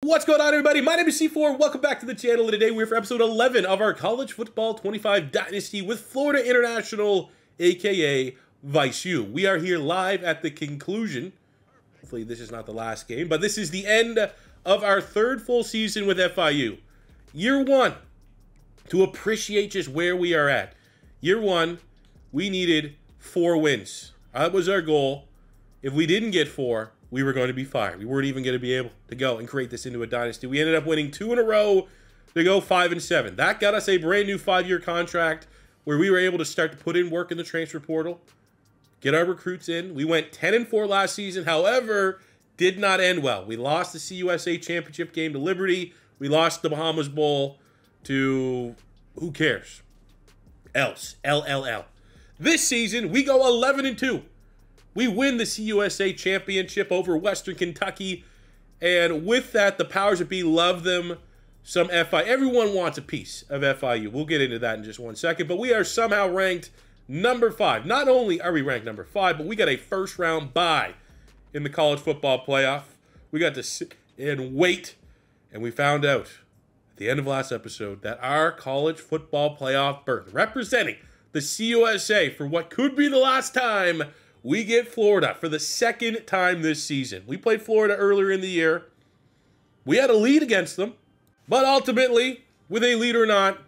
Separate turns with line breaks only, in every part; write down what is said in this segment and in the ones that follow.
What's going on, everybody? My name is C4. Welcome back to the channel. And today we're for episode 11 of our College Football 25 Dynasty with Florida International, aka FIU. We are here live at the conclusion. Hopefully this is not the last game, but this is the end of our third full season with FIU. Year one, to appreciate just where we are at. Year one, we needed 4 wins. That was our goal. If we didn't get 4, we were going to be fired. We weren't even going to be able to go and create this into a dynasty. We ended up winning 2 in a row to go 5-7. That got us a brand new 5-year contract where we were able to start to put in work in the transfer portal, get our recruits in. We went 10-4 last season. However, did not end well. We lost the CUSA championship game to Liberty. We lost the Bahamas Bowl to who cares? Else. LLL. This season, we go 11-2. We win the CUSA championship over Western Kentucky. And with that, the powers that be love them some FIU. Everyone wants a piece of FIU. We'll get into that in just one second. But we are somehow ranked number 5. Not only are we ranked number 5, but we got a first-round bye in the college football playoff. We got to sit and wait. And we found out at the end of last episode that our college football playoff berth, representing the CUSA for what could be the last time, we get Florida for the second time this season. We played Florida earlier in the year. We had a lead against them, but ultimately, with a lead or not,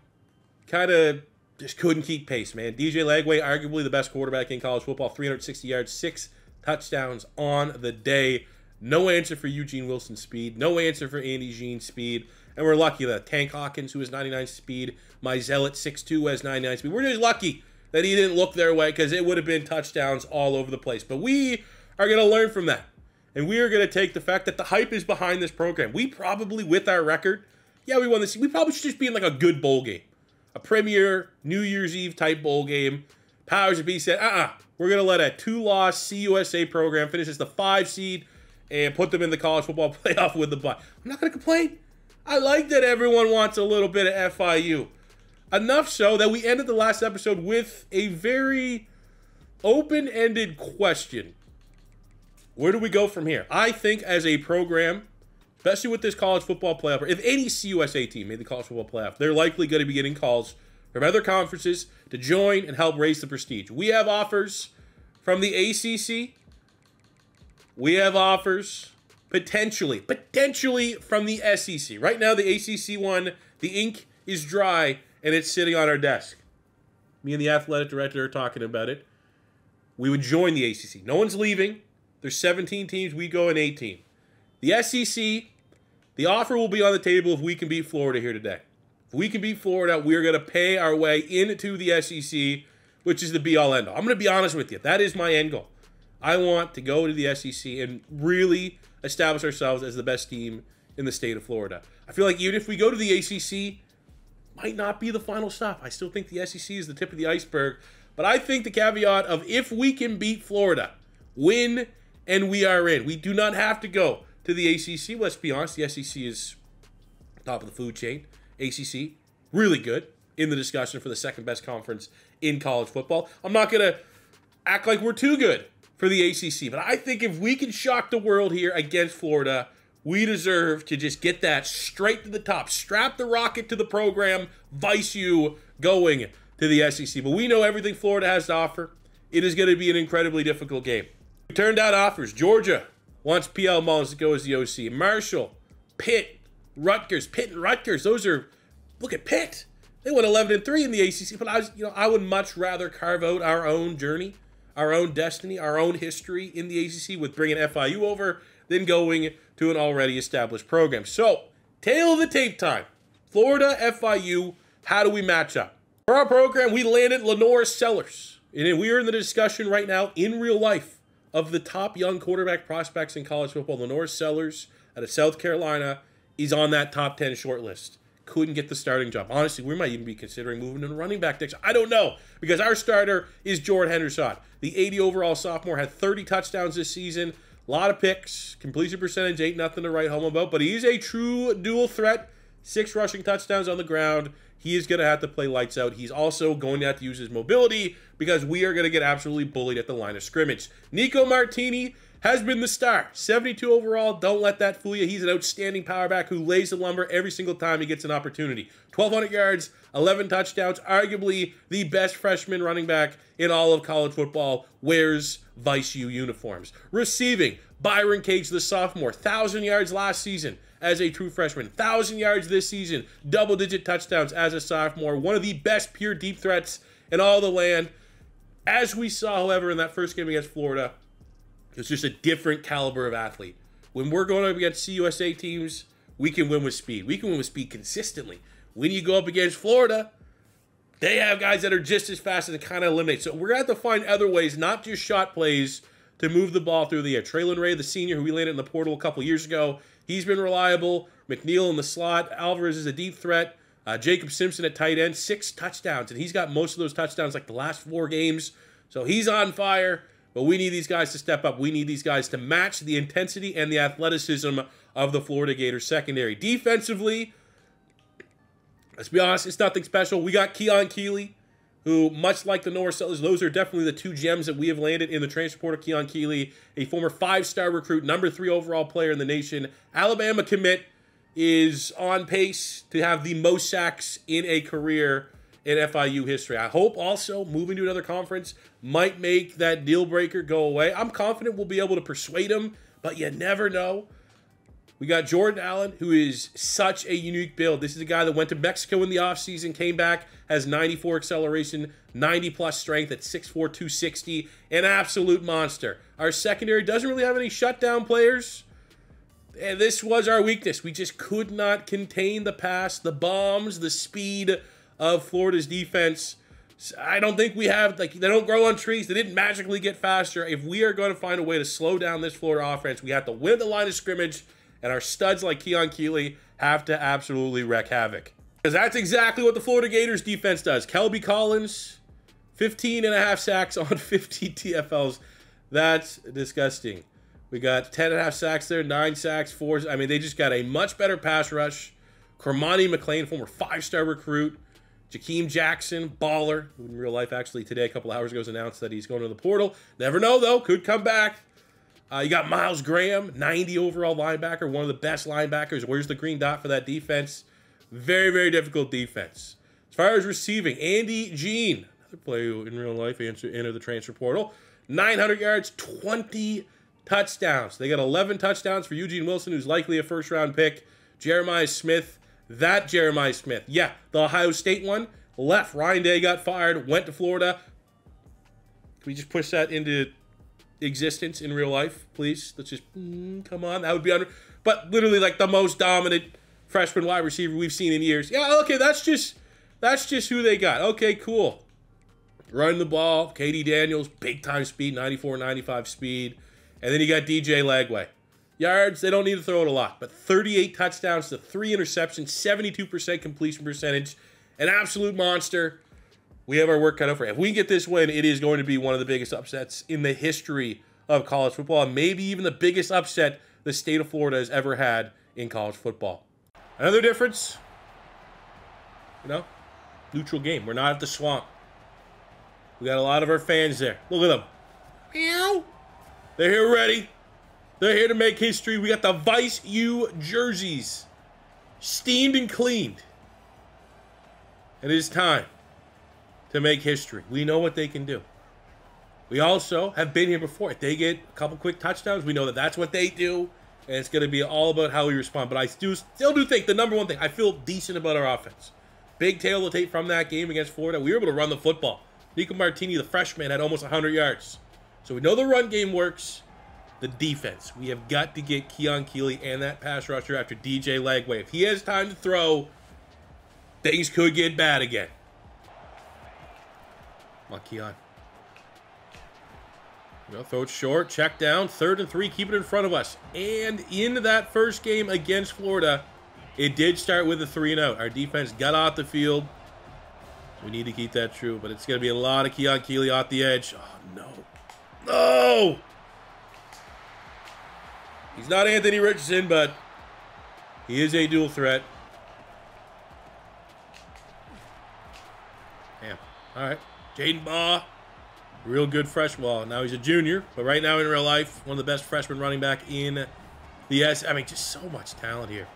kind of just couldn't keep pace, man. DJ Lagway, arguably the best quarterback in college football, 360 yards, 6 touchdowns on the day. No answer for Eugene Wilson's speed. No answer for Andy Jean's speed. And we're lucky that Tank Hawkins, who has 99 speed, my Zealot 6'2", has 99 speed. We're just lucky that he didn't look their way, because it would have been touchdowns all over the place. But we are going to learn from that. And we are going to take the fact that the hype is behind this program. We probably, with our record, yeah, we won this. We probably should just be in like a good bowl game. A premier New Year's Eve type bowl game. Powers that be said, we're going to let a 2-loss CUSA program finish as the 5 seed and put them in the college football playoff with the bye. I'm not going to complain. I like that everyone wants a little bit of FIU. Enough so that we ended the last episode with a very open-ended question. Where do we go from here? I think as a program, especially with this college football playoff, if any CUSA team made the college football playoff, they're likely going to be getting calls from other conferences to join and help raise the prestige. We have offers from the ACC. We have offers potentially from the SEC. Right now, the ACC one, the ink is dry, and it's sitting on our desk. Me and the athletic director are talking about it. We would join the ACC. No one's leaving. There's 17 teams. We go in 18. The SEC, the offer will be on the table if we can beat Florida here today. If we can beat Florida, we're going to pay our way into the SEC, which is the be-all, end-all. I'm going to be honest with you. That is my end goal. I want to go to the SEC and really establish ourselves as the best team in the state of Florida. I feel like even if we go to the ACC, might not be the final stop. I still think the SEC is the tip of the iceberg. But I think the caveat of if we can beat Florida, win, and we are in. We do not have to go to the ACC. Let's be honest, the SEC is top of the food chain. ACC, really good in the discussion for the second best conference in college football. I'm not going to act like we're too good for the ACC, but I think if we can shock the world here against Florida, we deserve to just get that straight to the top. Strap the rocket to the program. FIU going to the SEC. But we know everything Florida has to offer. It is going to be an incredibly difficult game. We turned out offers. Georgia wants PL Mullins to go as the OC. Marshall, Pitt, Rutgers. Pitt and Rutgers. Those are, look at Pitt. They went 11-3 in the ACC. But I would much rather carve out our own journey, our own destiny, our own history in the ACC with bringing FIU over than going to an already established program. So, tail of the tape time. Florida, FIU, how do we match up? For our program, we landed Lenore Sellers. And we are in the discussion right now, in real life, of the top young quarterback prospects in college football. Lenore Sellers out of South Carolina is on that top 10 short list. Couldn't get the starting job. Honestly, we might even be considering moving to running back next. I don't know, because our starter is Jordan Henderson. The 80 overall sophomore had 30 touchdowns this season. A lot of picks. Completion percentage ain't nothing to write home about, but he's a true dual threat. 6 rushing touchdowns on the ground. He is going to have to play lights out. He's also going to have to use his mobility because we are going to get absolutely bullied at the line of scrimmage. Nico Martini has been the star. 72 overall. Don't let that fool you. He's an outstanding power back who lays the lumber every single time he gets an opportunity. 1,200 yards, 11 touchdowns. Arguably the best freshman running back in all of college football. Wears FIU uniforms. Receiving, Byron Cage, the sophomore. 1,000 yards last season as a true freshman. 1,000 yards this season. Double-digit touchdowns as a sophomore. One of the best pure deep threats in all the land. As we saw, however, in that first game against Florida, it's just a different caliber of athlete. When we're going up against CUSA teams, we can win with speed. We can win with speed consistently. When you go up against Florida, they have guys that are just as fast and kind of eliminate. So we're going to have to find other ways, not just shot plays, to move the ball through the air. Traylon Ray, the senior, who we landed in the portal a couple years ago, he's been reliable. McNeil in the slot. Alvarez is a deep threat. Jacob Simpson at tight end, 6 touchdowns. And he's got most of those touchdowns like the last 4 games. So he's on fire. But we need these guys to step up. We need these guys to match the intensity and the athleticism of the Florida Gators secondary. Defensively, let's be honest, it's nothing special. We got Keon Keeley, who, much like the Norris Sellers, those are definitely the 2 gems that we have landed in the transfer portal. Keon Keeley, a former 5-star recruit, number 3 overall player in the nation. Alabama commit, is on pace to have the most sacks in a career in FIU history. I hope also moving to another conference might make that deal breaker go away. I'm confident we'll be able to persuade him, but you never know. We got Jordan Allen, who is such a unique build. This is a guy that went to Mexico in the offseason, came back, has 94 acceleration, 90-plus strength at 6'4", 260, an absolute monster. Our secondary doesn't really have any shutdown players, and this was our weakness. We just could not contain the pass, the bombs, the speed of Florida's defense. I don't think we have, like, they don't grow on trees. They didn't magically get faster. If we are going to find a way to slow down this Florida offense, we have to win the line of scrimmage, and our studs like Keon Keeley have to absolutely wreak havoc. Because that's exactly what the Florida Gators defense does. Kelby Collins, 15.5 sacks on 50 TFLs. That's disgusting. We got 10.5 sacks there, 9 sacks, 4. I mean, they just got a much better pass rush. Cormani McLean, former 5-star recruit. Jakeem Jackson, baller, who in real life actually today, a couple hours ago, was announced that he's going to the portal. Never know, though. Could come back. You got Miles Graham, 90 overall linebacker, one of the best linebackers. Where's the green dot for that defense? Very, very difficult defense. As far as receiving, Andy Jean, another player who in real life entered the transfer portal. 900 yards, 20 touchdowns. They got 11 touchdowns for Eugene Wilson, who's likely a first-round pick. Jeremiah Smith. That Jeremiah Smith. Yeah, the Ohio State one. Left. Ryan Day got fired. Went to Florida. Can we just push that into existence in real life, please? Let's just, come on. That would be under. But literally like the most dominant freshman wide receiver we've seen in years. Yeah, okay, that's just who they got. Okay, cool. Running the ball. Katie Daniels, big-time speed, 94, 95 speed. And then you got DJ Lagway. Yards, they don't need to throw it a lot, but 38 touchdowns to 3 interceptions, 72% completion percentage, an absolute monster. We have our work cut out for it. If we get this win, it is going to be one of the biggest upsets in the history of college football, and maybe even the biggest upset the state of Florida has ever had in college football. Another difference, neutral game. We're not at the swamp. We got a lot of our fans there. Look at them. Meow. They're here ready. They're here to make history. We got the FIU jerseys steamed and cleaned. And it is time to make history. We know what they can do. We also have been here before. If they get a couple quick touchdowns, we know that that's what they do. And it's going to be all about how we respond. But I still do think the number one thing, I feel decent about our offense. Big tail to take from that game against Florida. We were able to run the football. Nico Martini, the freshman, had almost 100 yards. So we know the run game works. The defense. We have got to get Keon Keeley and that pass rusher after DJ Lagway. If he has time to throw, things could get bad again. Come on, Keon. Throw it short. Check down. 3rd and 3. Keep it in front of us. And in that first game against Florida, it did start with a 3-and-out. Our defense got off the field. We need to keep that true, but it's going to be a lot of Keon Keeley off the edge. Oh, no. No! He's not Anthony Richardson, but he is a dual threat. Damn. All right. Jaden Baugh. Real good well, now he's a junior, but right now in real life, one of the best freshman running back in the I mean, just so much talent here.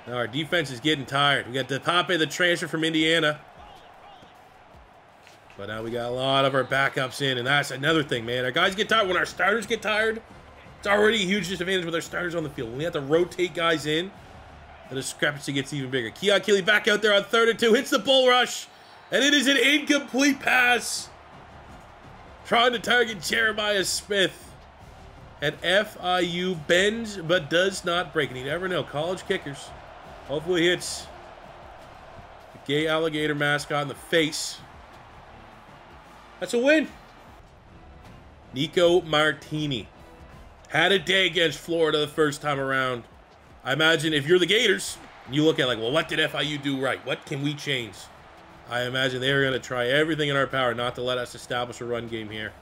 Now our defense is getting tired. We got Pape, the transfer from Indiana. But now we got a lot of our backups in, and that's another thing, man. Our guys get tired. When our starters get tired, it's already a huge disadvantage with our starters on the field. When we have to rotate guys in, the discrepancy gets even bigger. Keon Keeley back out there on 3rd and 2, hits the bull rush, and it is an incomplete pass. Trying to target Jeremiah Smith. And FIU bends but does not break. And you never know. College kickers. Hopefully hits the gay alligator mascot in the face. That's a win. Nico Martini had a day against Florida the first time around. I imagine if you're the Gators, you look at like, well, what did FIU do right? What can we change? I imagine they're going to try everything in our power not to let us establish a run game here.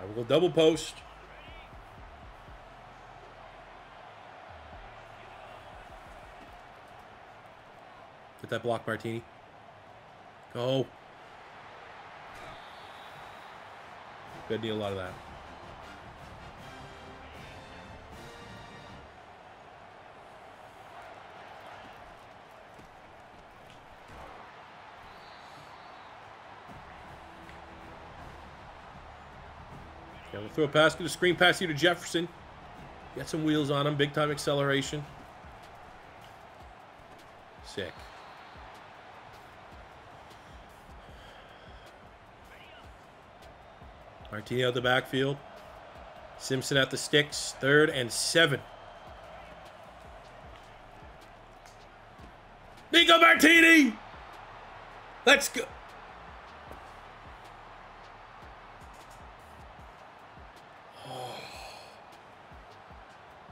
I will go double post. Get that block, Martini. Go. Good deal, a lot of that. Yeah, we'll throw a pass, get a screen pass here to Jefferson. Get some wheels on him, big time acceleration. Sick. Martini out the backfield. Simpson at the sticks, 3rd and 7. Nico Martini! Let's go.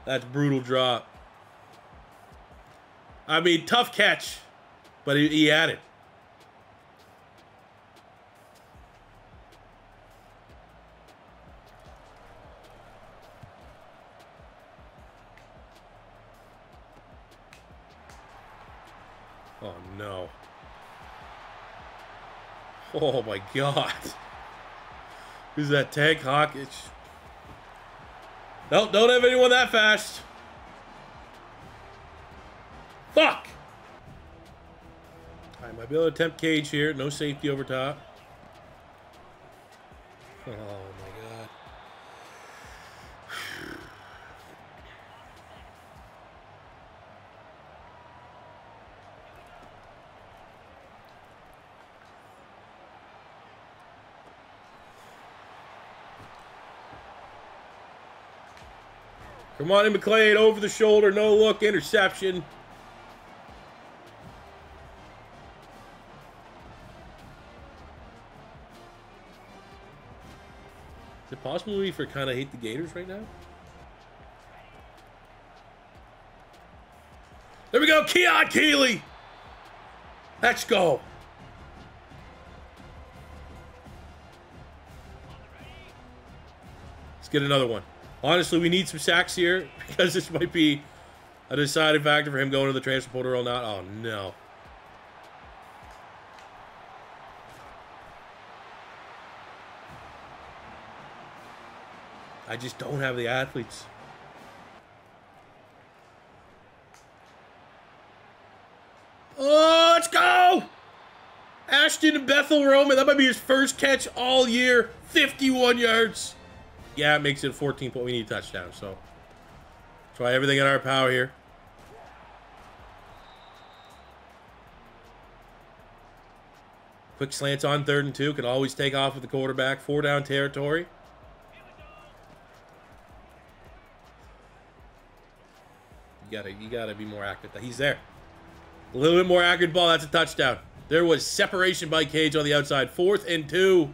That's brutal drop. I mean, tough catch, but he had it. Oh, no. Oh, my God. Who's that? Tank Hawkins? Nope, don't have anyone that fast. Fuck! I might be able to attempt cage here. No safety over top. Oh, my God. Come on in, McClain, over the shoulder, no look, interception. Is it possible we for kind of hate the Gators right now? There we go, Keon Keeley. Let's go. Let's get another one. Honestly, we need some sacks here because this might be a deciding factor for him going to the transfer portal or not. Oh, no. I just don't have the athletes. Oh, let's go! Ashton Bethel Roman. That might be his first catch all year. 51 yards. Yeah, it makes it 14 point. We need a touchdown, so try everything in our power here. Quick slants on 3rd and 2. Can always take off with the quarterback. 4 down territory. You gotta be more accurate. He's there. A little bit more accurate ball. That's a touchdown. There was separation by Cage on the outside. 4th and 2.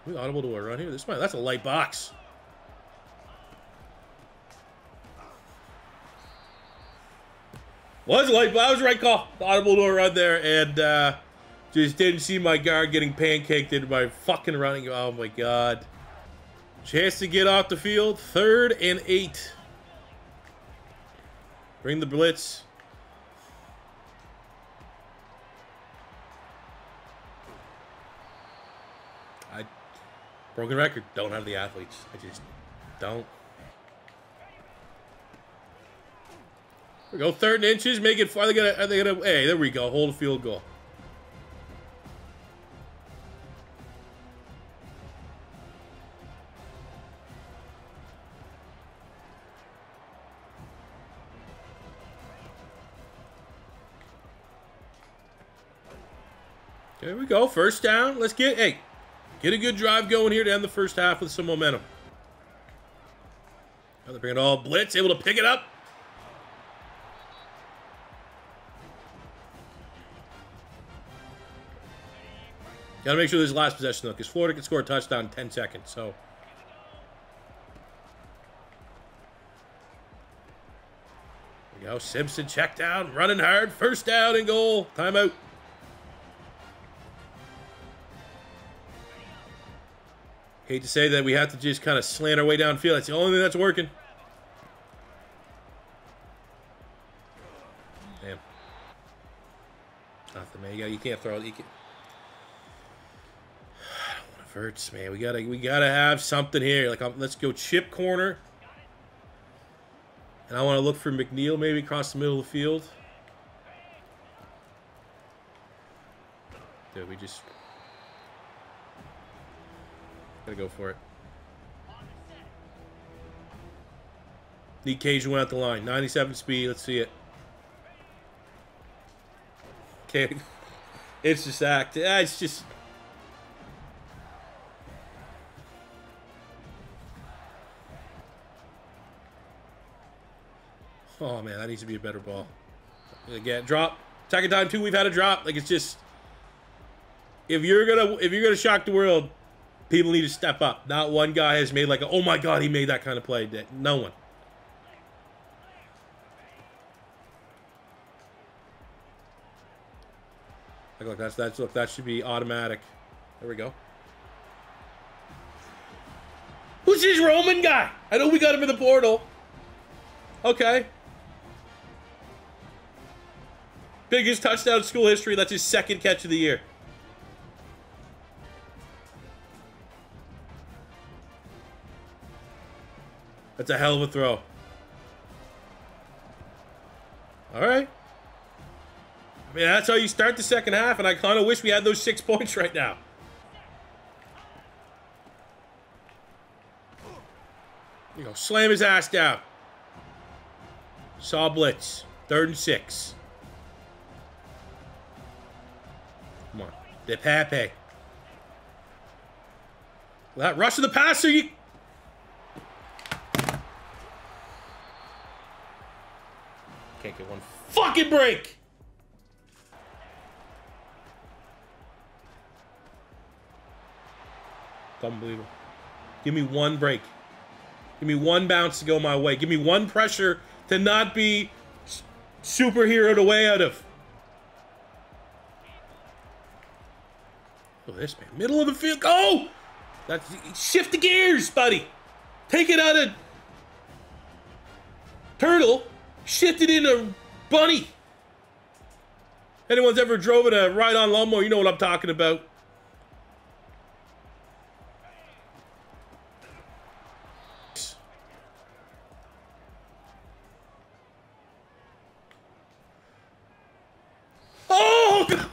We audible to a run here. That's a light box. Was a light box. That was the right call. Audible to a run there, and just didn't see my guard getting pancaked into my fucking running. Oh my God. Chance to get off the field. 3rd and 8. Bring the blitz. Broken record. Don't have the athletes. I just don't. Here we go. 3rd and inches. Make it far. Are they gonna? Hey, there we go. Hold a field goal. There we go. 1st down. Let's get a good drive going here to end the 1st half with some momentum. Now they're bringing all blitz, able to pick it up. Got to make sure this last possession though, because Florida can score a touchdown in 10 seconds. So. There we go. Simpson checked down, running hard. 1st down and goal. Timeout. Hate to say that we have to just kind of slant our way downfield. That's the only thing that's working. Damn. Nothing, man. You can't throw it. You can't. I don't want to verts, man. We gotta have something here. Like, let's go chip corner. And I want to look for McNeil maybe across the middle of the field. Dude, we just. Gotta go for it. Need Cage went out the line. 97 speed. Let's see it. Okay. It's just act. It's just. Oh man, that needs to be a better ball. Again, drop. 2nd time too. We've had a drop. Like, it's just. If you're gonna shock the world. People need to step up. Not one guy has made like a, oh my God, he made that kind of play. No one. Look, look, that should be automatic. There we go. Who's this Roman guy? I know we got him in the portal. Okay. Biggest touchdown in school history. That's his 2nd catch of the year. That's a hell of a throw. All right. I mean, that's how you start the 2nd half, and I kind of wish we had those 6 points right now. You go, slam his ass down. Saw blitz. 3rd and 6. Come on. De Pepe. That rush of the passer, you... Can't get one fucking break. Unbelievable. Give me one break. Give me one bounce to go my way. Give me one pressure to not be superheroed away out of. Look at this, man. Middle of the field. Go! That's, shift the gears, buddy. Take it out of turtle. Shift it into bunny. Anyone's ever drove a ride-on lawnmower, you know what I'm talking about. Oh!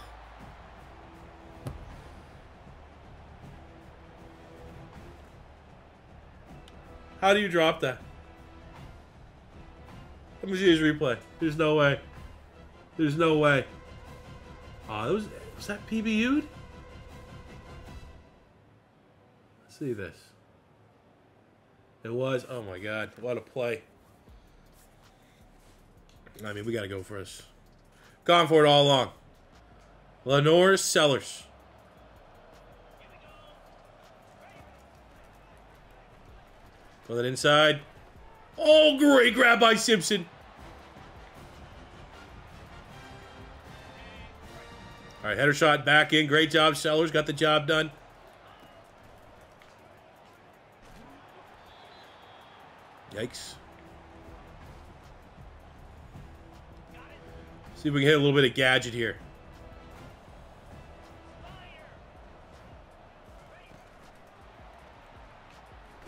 How do you drop that? Let me see his replay. There's no way. There's no way. Oh, was that PBU'd? Let's see this. It was. Oh my God. What a play. I mean, we got to go for us. Gone for it all along. Lenore Sellers. Throw that inside. Oh, great grab by Simpson. All right, header shot back in. Great job, Sellers. Got the job done. Yikes. See if we can hit a little bit of gadget here.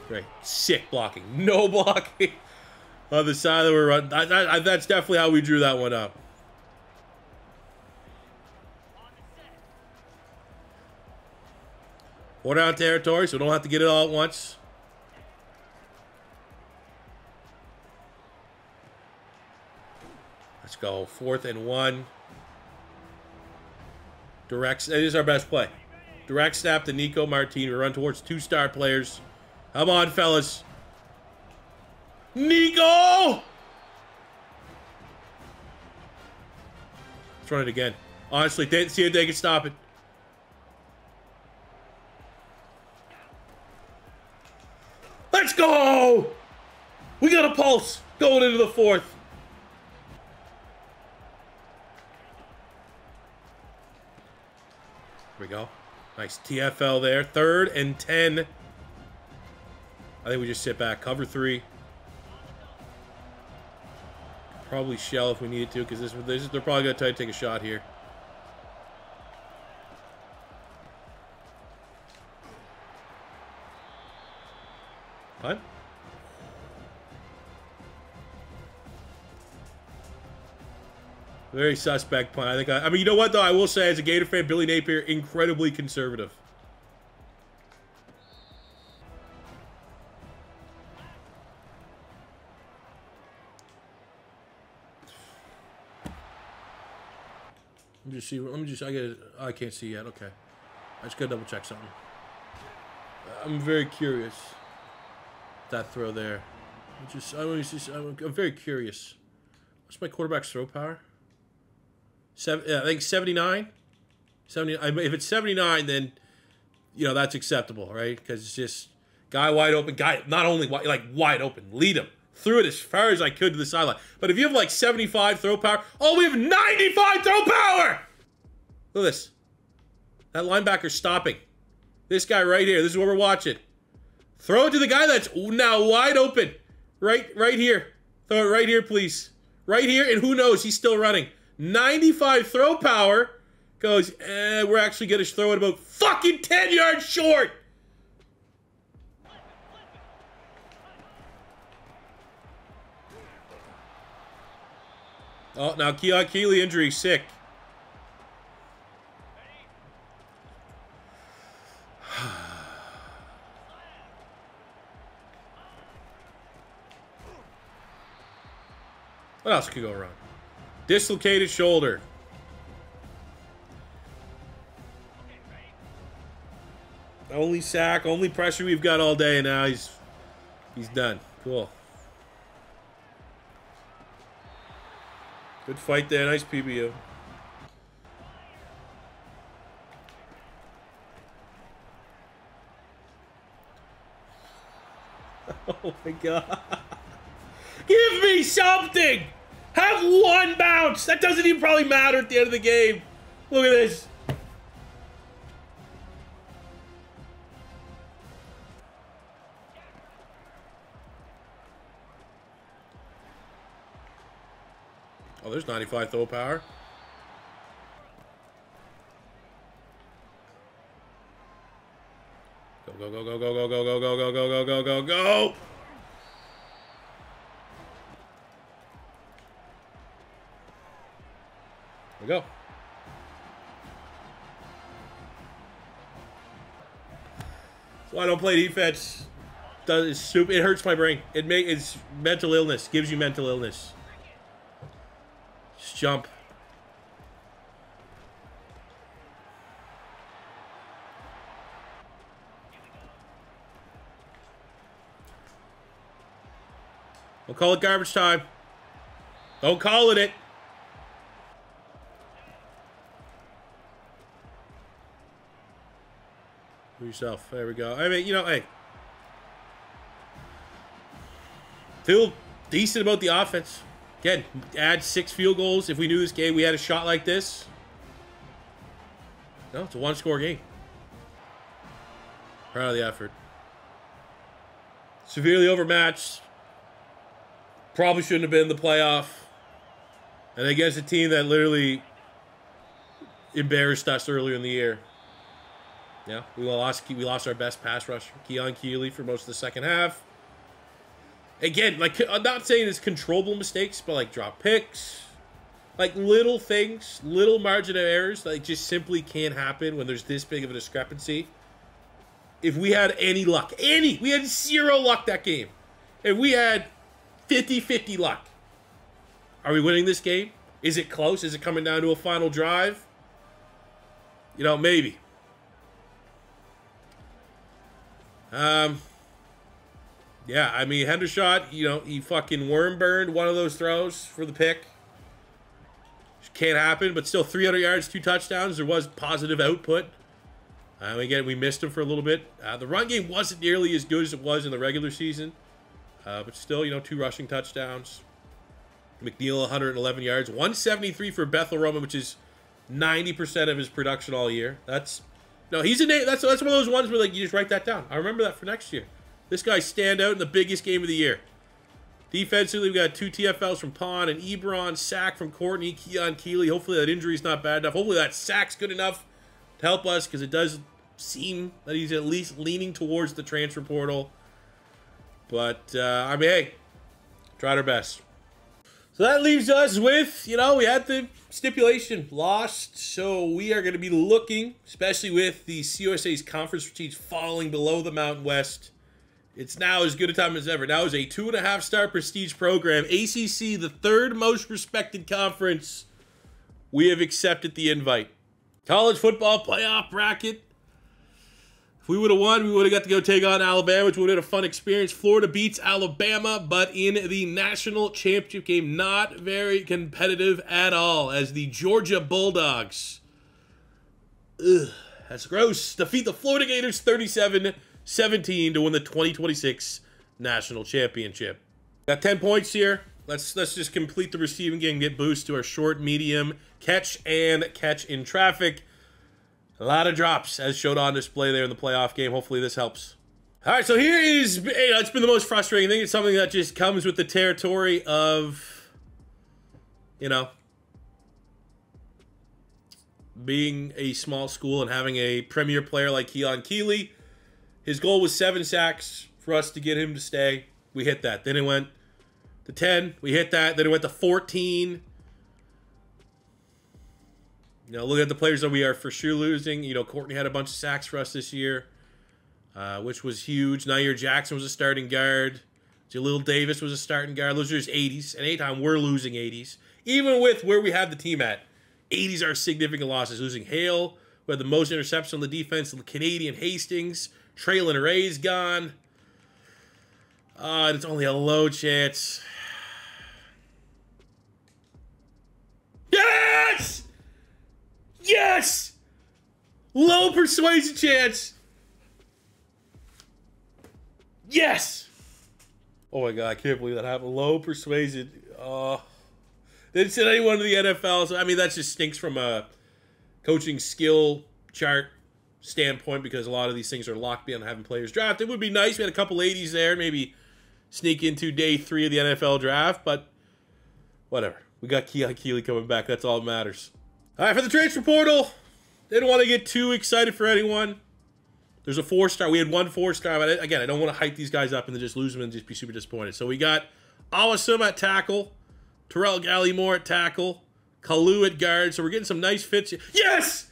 Great. Sick blocking. No blocking on the side that we're running. That's definitely how we drew that one up. Four down territory, so we don't have to get it all at once. Let's go. 4th and 1. Direct. That is our best play. Direct snap to Nico Martin. We run towards 2 star players. Come on, fellas. Nico! Let's run it again. Honestly, see if they can stop it. Let's go! We got a pulse going into the 4th. Here we go. Nice TFL there. 3rd and 10. I think we just sit back. Cover 3. Probably shell if we needed to, because they're probably going to try to take a shot here. What? Very suspect punt. I mean, you know what, though? I will say, as a Gator fan, Billy Napier, incredibly conservative. Let me just see. I can't see yet. Okay. I just gotta double check something. I'm very curious. That throw there. I'm very curious. What's my quarterback's throw power? I think 79. 70. If it's 79, then that's acceptable, right? Because it's just guy wide open, guy not only wide open, lead him. Threw it as far as I could to the sideline. But if you have like 75 throw power, we have 95 throw power. Look at this. That linebacker's stopping. This guy right here. This is what we're watching. Throw it to the guy that's now wide open. Right here. Throw it right here, please. Right here, and who knows? He's still running. 95 throw power. Goes, we're actually going to throw it about fucking 10 yards short. Oh, now Keon Keeley injury, sick. What else could go wrong? Dislocated shoulder. Only sack, only pressure we've got all day, and now he's done. Cool. Good fight there. Nice PBU. Oh my god. Give me something! Have one bounce! That doesn't even probably matter at the end of the game. Look at this. Oh, there's 95 throw power. Go, go, go, go, go, go, go, go, go, go, go, go, go, go! There we go. So I don't play defense. It's stupid. It hurts my brain. It's mental illness. Gives you mental illness. Just jump. Don't call it garbage time. Don't call it. For yourself. There we go. I mean, hey. Feel decent about the offense. Again, add 6 field goals. If we knew this game, we had a shot like this. No, it's a one-score game. Proud of the effort. Severely overmatched. Probably shouldn't have been in the playoff. And against a team that literally embarrassed us earlier in the year. Yeah, we lost our best pass rusher, Keon Keeley, for most of the second half. Again, like, I'm not saying it's controllable mistakes, but like drop picks, like little things, little margin of errors that just simply can't happen when there's this big of a discrepancy. If we had any luck, we had 0 luck that game. If we had 50-50 luck, are we winning this game? Is it close? Is it coming down to a final drive? You know, maybe. Yeah, I mean, Hendershot, you know, he fucking worm burned one of those throws for the pick. Can't happen, but still 300 yards, 2 touchdowns. There was positive output. Again, we missed him for a little bit. The run game wasn't nearly as good as it was in the regular season. But still, you know, 2 rushing touchdowns. McNeil, 111 yards. 173 for Bethel Roman, which is 90% of his production all year. That's one of those ones where, like, you just write that down. I remember that for next year. This guy stand out in the biggest game of the year. Defensively, we got 2 TFLs from Pond and Ebron, sack from Courtney, Keon Keeley. Hopefully that injury's not bad enough. Hopefully that sack's good enough to help us, because it does seem that he's at least leaning towards the transfer portal. But, I mean, hey, tried our best. So that leaves us with, you know, we had the stipulation lost, so we are going to be looking, especially with the CUSA's conference prestige falling below the Mountain West. It's now as good a time as ever. Now is a 2.5-star prestige program. ACC, the 3rd most respected conference. We have accepted the invite. College football playoff bracket. If we would have won, we would have got to go take on Alabama, which would have been a fun experience. Florida beats Alabama, but in the national championship game, not very competitive at all, as the Georgia Bulldogs, that's gross, defeat the Florida Gators 37-17 to win the 2026 national championship. Got 10 points here. Let's just complete the receiving game, get boost to our short, medium, catch in traffic. A lot of drops, as showed on display there in the playoff game. Hopefully this helps. All right, so here is, it's been the most frustrating thing. It's something that just comes with the territory of, you know, being a small school and having a premier player like Keon Keeley. His goal was 7 sacks for us to get him to stay. We hit that. Then it went to 10. We hit that. Then it went to 14. You know, look at the players that we are for sure losing. You know, Courtney had a bunch of sacks for us this year, which was huge. Nair Jackson was a starting guard. Jalil Davis was a starting guard. Those are just 80s. And anytime we're losing 80s, even with where we have the team at, 80s are significant losses. Losing Hale, who had the most interceptions on the defense, the Canadian Hastings, Traylon Ray's gone. And it's only a low chance. Yes! Yes! Low persuasion chance. Yes! Oh my God, I can't believe that happened. Low persuasion. They didn't send anyone to the NFL. So, I mean, that just stinks from a coaching skill chart standpoint, because a lot of these things are locked beyond having players drafted. It would be nice. We had a couple 80s there. Maybe sneak into day 3 of the NFL draft, but whatever. We got Keon Keeley coming back. That's all that matters. All right, for the transfer portal, didn't want to get too excited for anyone. There's a 4-star. We had 1 4-star, but again, I don't want to hype these guys up and then just lose them and just be super disappointed. So we got Awesome at tackle, Terrell Gallimore at tackle, Kalu at guard. So we're getting some nice fits here. Yes!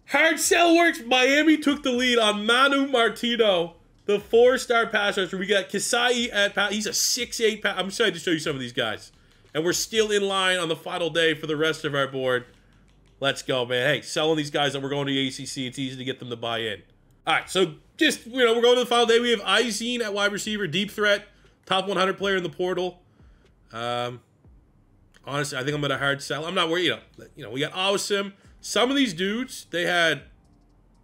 Hard sell works. Miami took the lead on Manu Martino, the 4-star pass rusher. We got Kasai at pass. He's a 6'8". I'm excited to show you some of these guys. And we're still in line on the final day for the rest of our board. Let's go, man. Hey, selling these guys that we're going to the ACC, it's easy to get them to buy in. All right, so just, you know, we're going to the final day. We have Izine at wide receiver, deep threat, top 100 player in the portal. Honestly, I think I'm going to hard sell. I'm not worried. You know, we got Awesome. Some of these dudes, they had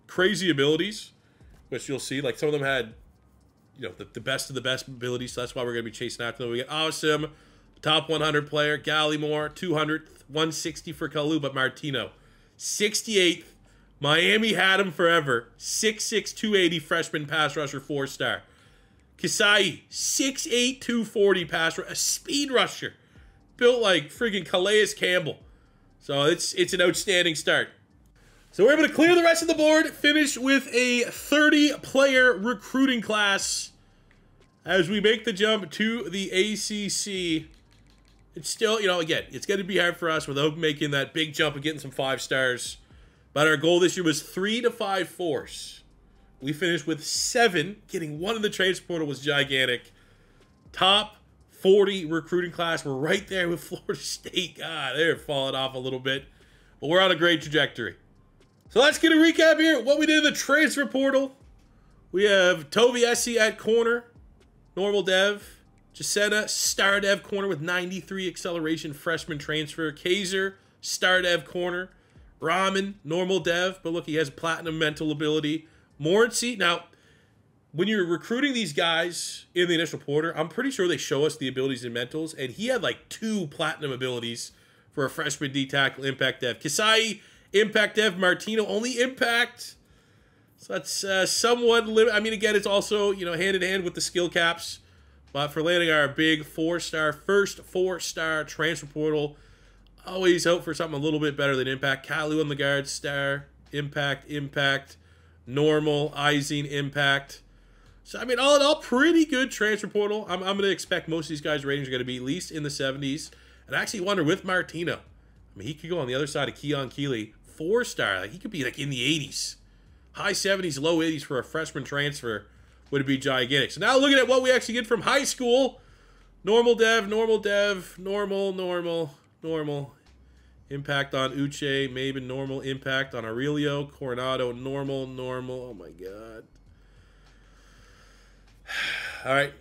crazy abilities, which you'll see. Like, some of them had, you know, the best of the best abilities, so that's why we're going to be chasing after them. We got Awesome, top 100 player, Gallimore, 200th, 160 for Kalu, but Martino, 68th. Miami had him forever. 6'6", 280 freshman pass rusher, 4-star. Kasai, 6'8", 240 pass rusher, a speed rusher. Built like friggin' Calais Campbell. So it's an outstanding start. So we're able to clear the rest of the board, finish with a 30-player recruiting class as we make the jump to the ACC. It's still, you know, again, it's going to be hard for us without making that big jump and getting some 5 stars. But our goal this year was 3 to 5 fours. We finished with 7. Getting 1 in the transfer portal was gigantic. Top 40 recruiting class. We're right there with Florida State. God, they're falling off a little bit. But we're on a great trajectory. So let's get a recap here. What we did in the transfer portal. We have Toby Essie at corner. Normal dev. Jacena, star dev corner with 93 acceleration, freshman transfer. Kaiser, star dev corner. Rahman, normal dev, but look, he has platinum mental ability. Morency, now, when you're recruiting these guys in the initial portal, I'm pretty sure they show us the abilities and mentals, and he had like 2 platinum abilities for a freshman D-tackle impact dev. Kasai, impact dev. Martino, only impact. So that's somewhat limited. I mean, again, it's also, you know, hand in hand with the skill caps. But for landing our big 4-star, first 4-star transfer portal, always hope for something a little bit better than impact. Kalu on the guard, star, impact, normal, Izing, impact. So, I mean, all in all, pretty good transfer portal. I'm going to expect most of these guys' ratings are going to be at least in the 70s. And I actually wonder with Martino, I mean, he could go on the other side of Keon Keeley. 4-star, like he could be like in the 80s. High 70s, low 80s for a freshman transfer would be gigantic. So now looking at what we actually get from high school. Normal dev, normal. Impact on Uche, Maben, normal. Impact on Aurelio, Coronado, normal. Oh my god. All right.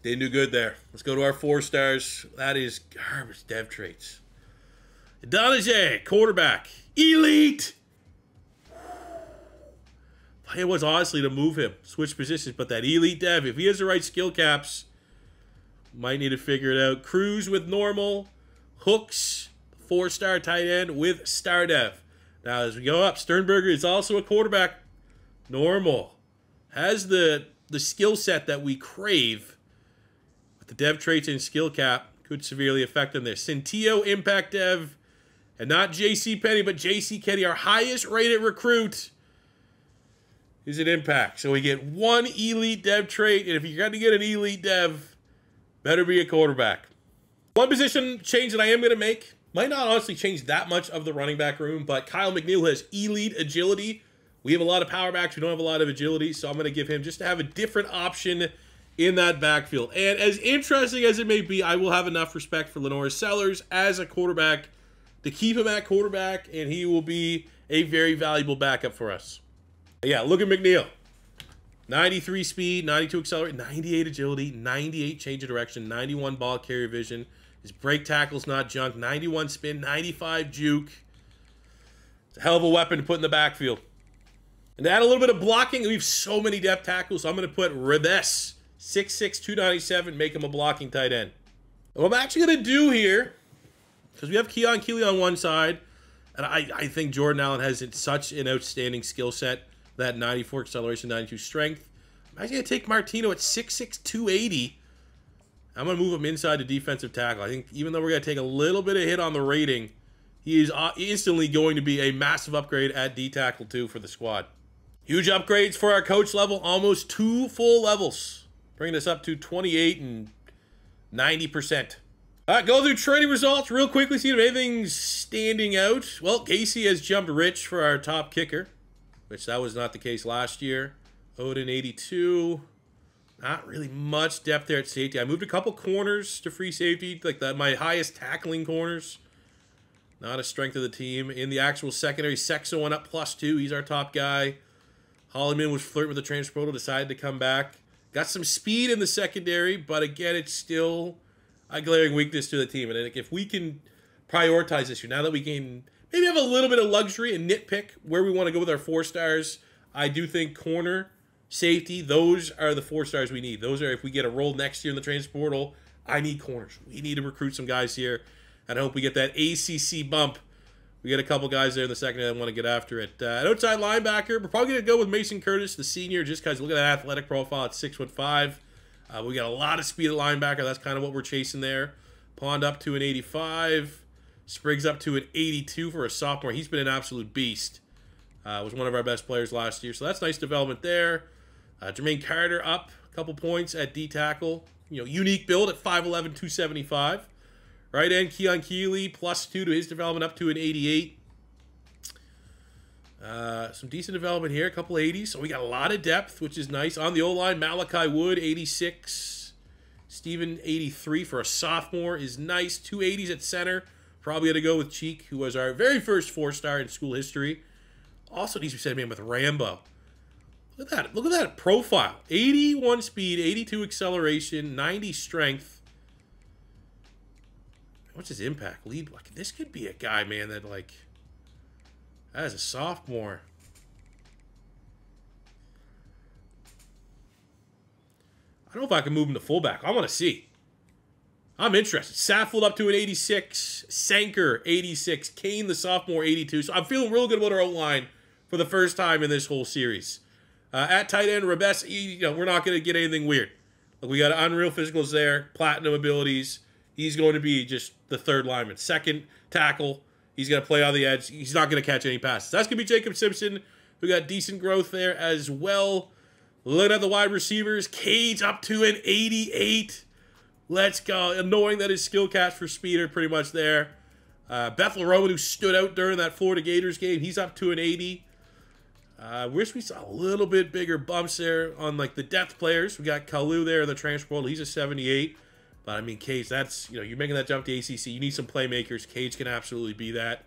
Didn't do good there. Let's go to our 4 stars. That is garbage dev traits. Donajay, quarterback. Elite. It was honestly to move him, switch positions, but that elite dev, if he has the right skill caps, might need to figure it out. Cruz with normal. Hooks, 4-star tight end with star dev. Now, as we go up, Sternberger is also a quarterback. Normal. Has the skill set that we crave. But the dev traits and skill cap could severely affect him there. Centillo, impact dev. And not J.C. Penny, but J.C. Kenny, our highest rated recruit, is an impact. So we get 1 elite dev trait. And if you're going to get an elite dev, better be a quarterback. One position change that I am going to make might not honestly change that much of the running back room, but Kyle McNeil has elite agility. We have a lot of power backs. We don't have a lot of agility, so I'm going to give him just to have a different option in that backfield. And as interesting as it may be, I will have enough respect for Lenore Sellers as a quarterback to keep him at quarterback, and he will be a very valuable backup for us. Yeah, look at McNeil. 93 speed, 92 accelerate, 98 agility, 98 change of direction, 91 ball carrier vision. His break tackle's not junk, 91 spin, 95 juke. It's a hell of a weapon to put in the backfield. And to add a little bit of blocking, we have so many depth tackles, so I'm going to put Ribes, 6'6", 297, make him a blocking tight end. And what I'm actually going to do here, because we have Keon Keeley on one side, and I think Jordan Allen has such an outstanding skill set, that 94 acceleration, 92 strength. I'm actually going to take Martino at 6'6", 280. I'm going to move him inside the defensive tackle. I think even though we're going to take a little bit of hit on the rating, he is instantly going to be a massive upgrade at D-tackle too for the squad. Huge upgrades for our coach level, almost 2 full levels, bringing us up to 28 and 90%. All right, go through training results real quickly, see if anything's standing out. Well, Casey has jumped Rich for our top kicker, which that was not the case last year. Odin, 82. Not really much depth there at safety. I moved a couple corners to free safety, like my highest tackling corners. Not a strength of the team. In the actual secondary, Sexo went up +2. He's our top guy. Hollyman was flirting with the transfer portal, decided to come back. Got some speed in the secondary, but again, it's still a glaring weakness to the team. And if we can prioritize this year, now that we can maybe have a little bit of luxury and nitpick where we want to go with our 4 stars, I do think corner, safety, those are the 4 stars we need. Those are, if we get a role next year in the transfer portal, I need corners. We need to recruit some guys here, and I hope we get that ACC bump We get a couple guys there in the second that want to get after it. At outside linebacker, we're probably going to go with Mason Curtis, the senior, just because look at that athletic profile at 6'5". We got a lot of speed at linebacker. That's kind of what we're chasing there. Pond up to an 85. Spriggs up to an 82 for a sophomore. He's been an absolute beast. Was one of our best players last year, so that's nice development there. Jermaine Carter up a couple points at D tackle. You know, unique build at 5'11", 275. Right end, Keon Keeley, +2 to his development, up to an 88. Some decent development here, a couple 80s. So we got a lot of depth, which is nice. On the O-line, Malachi Wood, 86. Steven, 83 for a sophomore is nice. 2 80s at center. Probably got to go with Cheek, who was our very first 4-star in school history. Also needs to be said, man, with Rambo. Look at that. Look at that profile. 81 speed, 82 acceleration, 90 strength. What's his impact? Lead. Like, this could be a guy, man, that, like, as a sophomore. I don't know if I can move him to fullback. I want to see. I'm interested. Saffold up to an 86. Sanker, 86. Kane, the sophomore, 82. So I'm feeling real good about our O-line for the first time in this whole series. At tight end, Rebes, you know, we're not going to get anything weird. Like, we got unreal physicals there, platinum abilities. He's going to be just the third lineman. Second tackle. He's going to play on the edge. He's not going to catch any passes. That's going to be Jacob Simpson, who got decent growth there as well. Looking at the wide receivers, Cage up to an 88. Let's go. Annoying that his skill caps for speed are pretty much there. Bethel Roman, who stood out during that Florida Gators game, he's up to an 80. Wish we saw a little bit bigger bumps there on, like, the depth players. We got Kalu there in the transfer portal. He's a 78. But, I mean, Cage, that's, you know, you're making that jump to ACC. You need some playmakers. Cage can absolutely be that.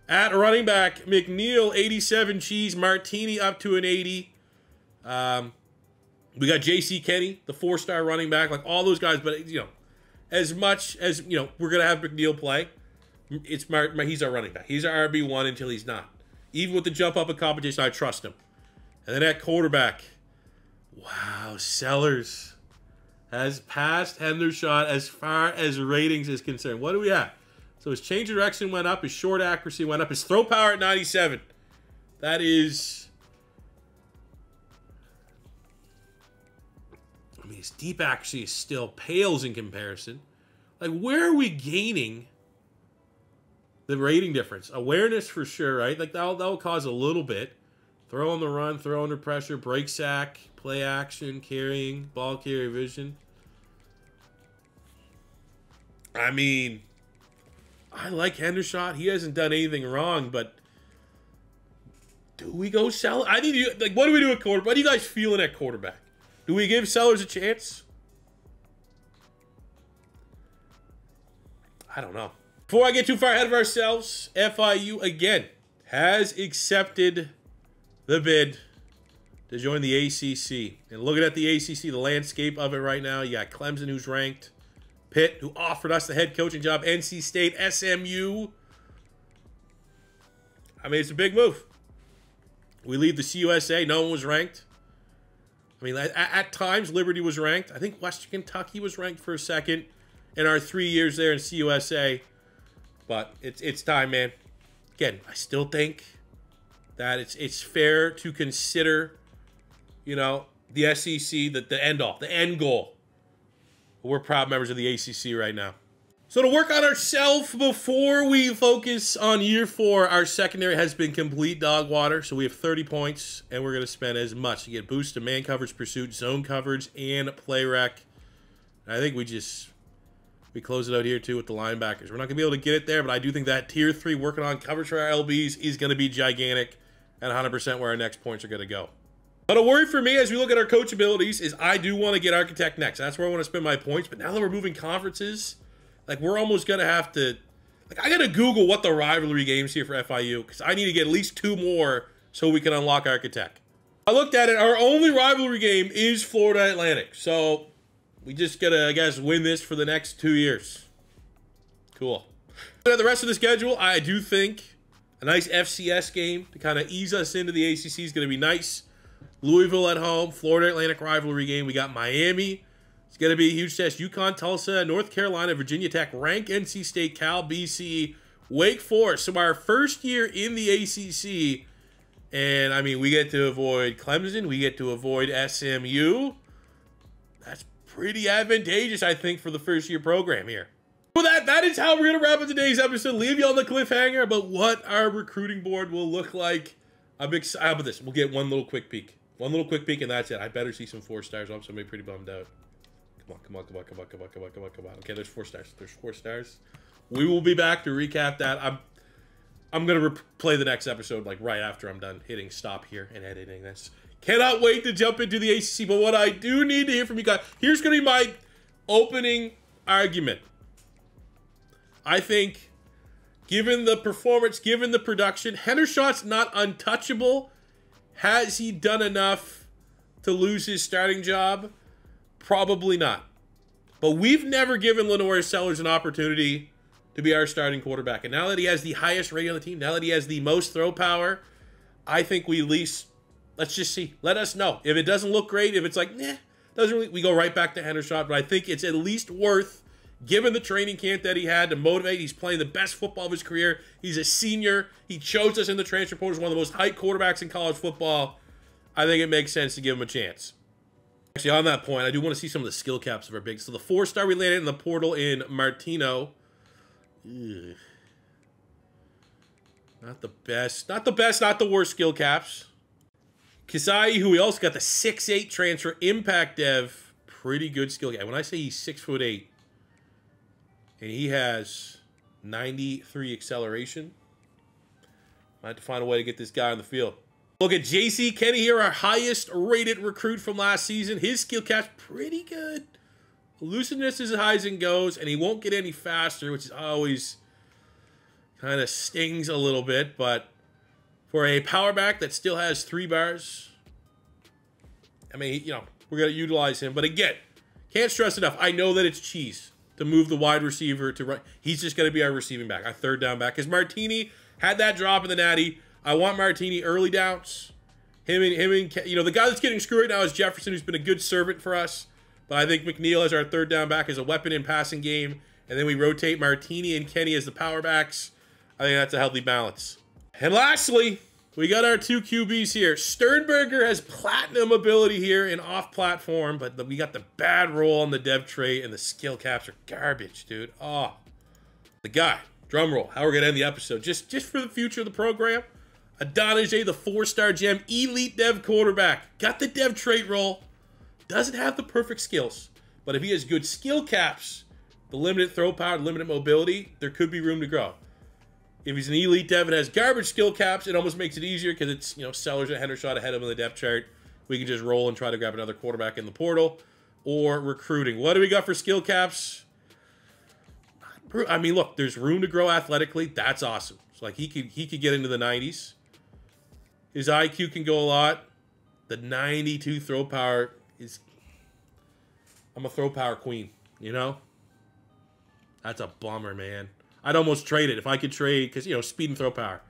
At running back, McNeil, 87 Cheese. Martini up to an 80. We got J.C. Kenny, the 4-star running back. Like, all those guys. But, you know, as much as, you know, we're going to have McNeil play, he's our running back. He's our RB1 until he's not. Even with the jump up in competition, I trust him. And then at quarterback, wow, Sellers has passed Hendershot as far as ratings is concerned. What do we have? So his change of direction went up. His short accuracy went up. His throw power at 97. That is... I mean, his deep accuracy is still pales in comparison. Like, where are we gaining the rating difference? Awareness for sure, right? Like, that'll cause a little bit. Throw on the run, throw under pressure, break sack, play action, carrying, ball carrier vision. I mean, I like Hendershot. He hasn't done anything wrong, but do we go sell? I need to, like, what do we do at quarterback? What are you guys feeling at quarterback? Do we give Sellers a chance? I don't know. Before I get too far ahead of ourselves, FIU again has accepted the bid to join the ACC. And looking at the ACC, the landscape of it right now, you got Clemson, who's ranked. Pitt, who offered us the head coaching job. NC State, SMU. I mean, it's a big move. We leave the CUSA. No one was ranked. I mean, at times, Liberty was ranked. I think Western Kentucky was ranked for a second in our 3 years there in CUSA. But it's time, man. Again, I still think that it's fair to consider, you know, the SEC, the end-all, the end goal. We're proud members of the ACC right now. So to work on ourselves before we focus on year 4, our secondary has been complete dog water. So we have 30 points, and we're going to spend as much to get boost to man coverage, pursuit, zone coverage, and play rec. I think we close it out here, too, with the linebackers. We're not going to be able to get it there, but I do think that Tier 3 working on coverage for our LBs is going to be gigantic and 100% where our next points are going to go. But a worry for me as we look at our coach abilities is I do want to get Architect next. That's where I want to spend my points. But now that we're moving conferences, like, we're almost going to have to... Like, I got to Google what the rivalry games here for FIU, because I need to get at least 2 more so we can unlock Architect. I looked at it. Our only rivalry game is Florida Atlantic. So we just got to, I guess, win this for the next 2 years. Cool. The rest of the schedule, I do think a nice FCS game to kind of ease us into the ACC is going to be nice. Louisville at home, Florida Atlantic rivalry game. We got Miami. It's going to be a huge test. UConn, Tulsa, North Carolina, Virginia Tech, rank NC State, Cal, BC. Wake Forest. So our first year in the ACC, and I mean, we get to avoid Clemson. We get to avoid SMU. That's pretty advantageous, I think, for the first-year program here. Well, that is how we're going to wrap up today's episode. Leave you on the cliffhanger about what our recruiting board will look like. I'm excited. How about this? We'll get one little quick peek. One little quick peek, and that's it. I better see some 4 stars. I'm somebody pretty bummed out. Come on. Okay, there's 4 stars. There's 4 stars. We will be back to recap that. I'm going to play the next episode like right after I'm done hitting stop here and editing this. Cannot wait to jump into the ACC, but what I do need to hear from you guys, here's going to be my opening argument. I think, given the performance, given the production, Hendershot's not untouchable. Has he done enough to lose his starting job? Probably not. But we've never given Lenore Sellers an opportunity to be our starting quarterback. And now that he has the highest rating on the team, now that he has the most throw power, I think we at least, let's just see. Let us know. If it doesn't look great, if it's like, doesn't really, we go right back to Hendershot. But I think it's at least worth, given the training camp that he had to motivate. He's playing the best football of his career. He's a senior. He chose us in the transfer portal as one of the most hyped quarterbacks in college football. I think it makes sense to give him a chance. Actually, on that point, I do want to see some of the skill caps of our big. So the 4-star we landed in the portal in Martino. Ugh. Not the best. Not the best, not the worst skill caps. Kisai, who we also got the 6'8" transfer, impact dev. Pretty good skill cap. When I say he's 6'8", and he has 93 acceleration, I have to find a way to get this guy on the field. Look at J.C. Kenny here, our highest rated recruit from last season. His skill cap's pretty good. Elusiveness is as high as it goes, and he won't get any faster, which is always kind of stings a little bit. But for a power back that still has 3 bars, I mean, you know, we're going to utilize him. But again, can't stress enough. I know that it's cheese to move the wide receiver to right. He's just going to be our receiving back, our 3rd down back. Because Martini had that drop in the natty. I want Martini early downs. Him and you know, the guy that's getting screwed right now is Jefferson, who's been a good servant for us. But I think McNeil as our 3rd down back is a weapon in passing game. And then we rotate Martini and Kenny as the power backs. I think that's a healthy balance. And lastly, we got our 2 QBs here. Sternberger has platinum ability here in off-platform, but we got the bad roll on the dev trait, and the skill caps are garbage, dude. Oh, the guy. Drum roll. How we're going to end the episode. Just for the future of the program. Adonijay, the 4-star gem, elite dev quarterback. Got the dev trait roll. Doesn't have the perfect skills. But if he has good skill caps, the limited throw power, limited mobility, there could be room to grow. If he's an elite dev and has garbage skill caps, it almost makes it easier because it's, you know, Sellers and Hendershot ahead of him in the depth chart. We can just roll and try to grab another quarterback in the portal. Or recruiting. What do we got for skill caps? I mean, look, there's room to grow athletically. That's awesome. So, like, he could get into the 90s. His IQ can go a lot. The 92 throw power is... I'm a throw power queen, you know? That's a bummer, man. I'd almost trade it if I could trade, because, you know, speed and throw power.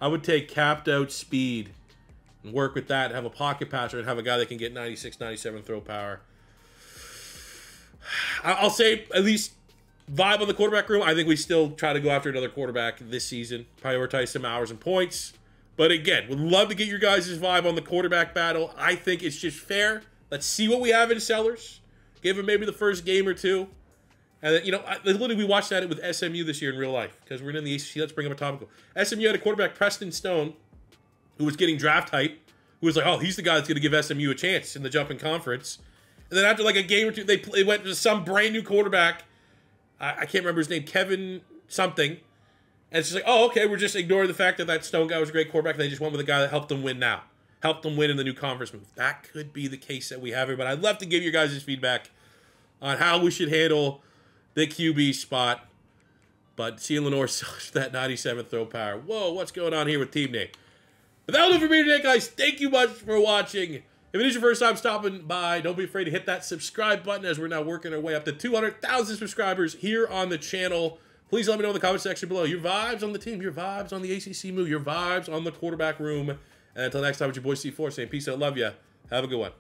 I would take capped out speed and work with that, have a pocket passer, and have a guy that can get 96, 97 throw power. I'll say at least vibe on the quarterback room. I think we still try to go after another quarterback this season. Prioritize some hours and points. But again, would love to get your guys' vibe on the quarterback battle. I think it's just fair. Let's see what we have in Sellers. Give him maybe the first game or 2. And then, you know, literally we watched that with SMU this year in real life because we're in the ACC. Let's bring up a topical. SMU had a quarterback, Preston Stone, who was getting draft hype, who was like, oh, he's the guy that's going to give SMU a chance in the jumping conference. And then after like a game or 2, they went to some brand new quarterback. I can't remember his name, Kevin something. And it's just like, oh, okay, we're just ignoring the fact that that Stone guy was a great quarterback. And they just went with a guy that helped them win now. Helped them win in the new conference move. That could be the case that we have here. But I'd love to give you guys' feedback on how we should handle the QB spot. But seeing Lenore Sellers that 97 throw power. Whoa, what's going on here with team name? But that'll do it for me today, guys. Thank you much for watching. If it is your first time stopping by, don't be afraid to hit that subscribe button as we're now working our way up to 200,000 subscribers here on the channel. Please let me know in the comment section below your vibes on the team, your vibes on the ACC move, your vibes on the quarterback room. And until next time, it's your boy C4 saying peace out, love ya. Have a good one.